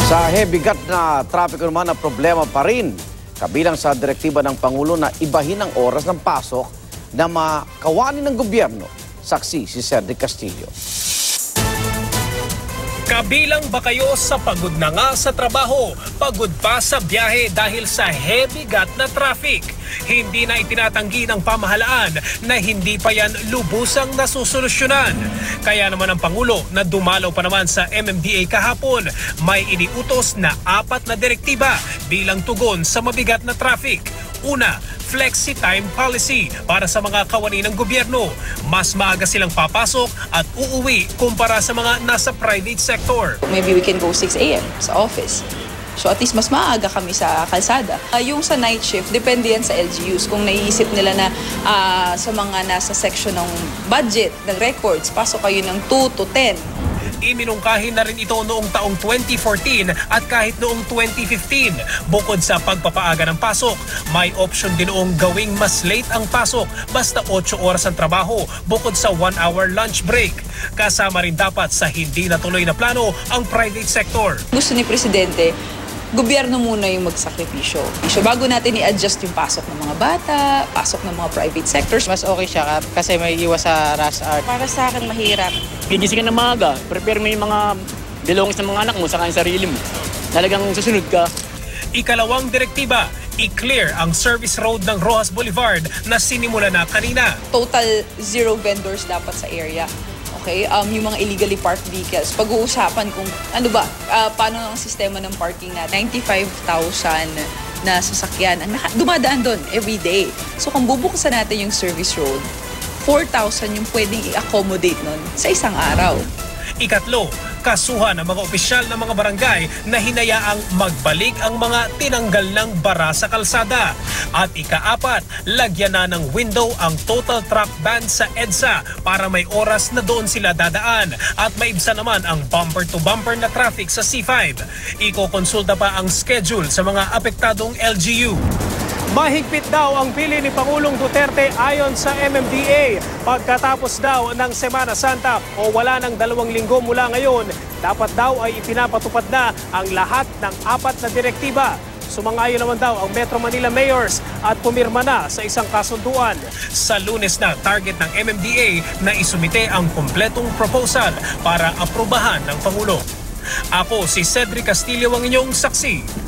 Sa hebigat na trapiko naman na problema pa rin, kabilang sa direktiba ng Pangulo na ibahin ang oras ng pasok na makawanin ng gobyerno. Saksi si Cedric Castillo. Kabilang ba kayo sa pagod na nga sa trabaho, pagod pa sa biyahe dahil sa hebigat na traffic? Hindi na itinatanggi ng pamahalaan na hindi pa yan lubusang nasusolusyonan. Kaya naman ang Pangulo na dumalaw pa naman sa MMDA kahapon, may iniutos na 4 na direktiba bilang tugon sa mabigat na traffic. Una, flexi-time policy para sa mga kawani ng gobyerno. Mas maaga silang papasok at uuwi kumpara sa mga nasa private sector. Maybe we can go 6 a.m. sa office. So at least mas maaga kami sa kalsada. Yung sa night shift, depende yan sa LGUs. Kung naiisip nila na sa mga nasa section ng budget, ng records, pasok kayo ng 2 to 10. Iminungkahin na rin ito noong taong 2014 at kahit noong 2015. Bukod sa pagpapaaga ng pasok, may option din noong gawing mas late ang pasok basta 8 oras ang trabaho bukod sa 1-hour lunch break. Kasama rin dapat sa hindi natuloy na plano ang private sector. Gusto ni Presidente, gobyerno muna yung magsakripisyo. So bago natin i-adjust yung pasok ng mga bata, pasok ng mga private sectors. Mas okay siya kasi may iwas sa rush hour. Para sa akin mahirap. Gigising ka ng maaga, prepare mo yung mga belongings ng mga anak mo sa kanyang sarili mo. Talagang susunod ka. Ikalawang direktiba, i-clear ang service road ng Roxas Boulevard na sinimula na kanina. Total 0 vendors dapat sa area. Okay, yung mga illegally parked vehicles, pag-uusapan kung paano ang sistema ng parking na 95,000 na sasakyan ang dumadaan doon every day. So kung bubuksan natin yung service road, 4,000 yung pwedeng i-accommodate nun sa isang araw. Ikatlo, kasuhan ng mga opisyal ng mga barangay na hinayaang magbalik ang mga tinanggal ng bara sa kalsada. At ika-4, lagyan na ng window ang total truck ban sa EDSA para may oras na doon sila dadaan at maibsan naman ang bumper-to-bumper na traffic sa C5. Iko-konsulta pa ang schedule sa mga apektadong LGU. Mahigpit daw ang pili ni Pangulong Duterte ayon sa MMDA. Pagkatapos daw ng Semana Santa o wala ng 2 linggo mula ngayon, dapat daw ay ipinapatupad na ang lahat ng 4 na direktiba. Sumang-ayon naman daw ang Metro Manila mayors at pumirma na sa isang kasunduan. Sa Lunes na target ng MMDA na isumite ang kumpletong proposal para aprubahan ng Pangulo. Ako si Cedric Castillo ang inyong saksi.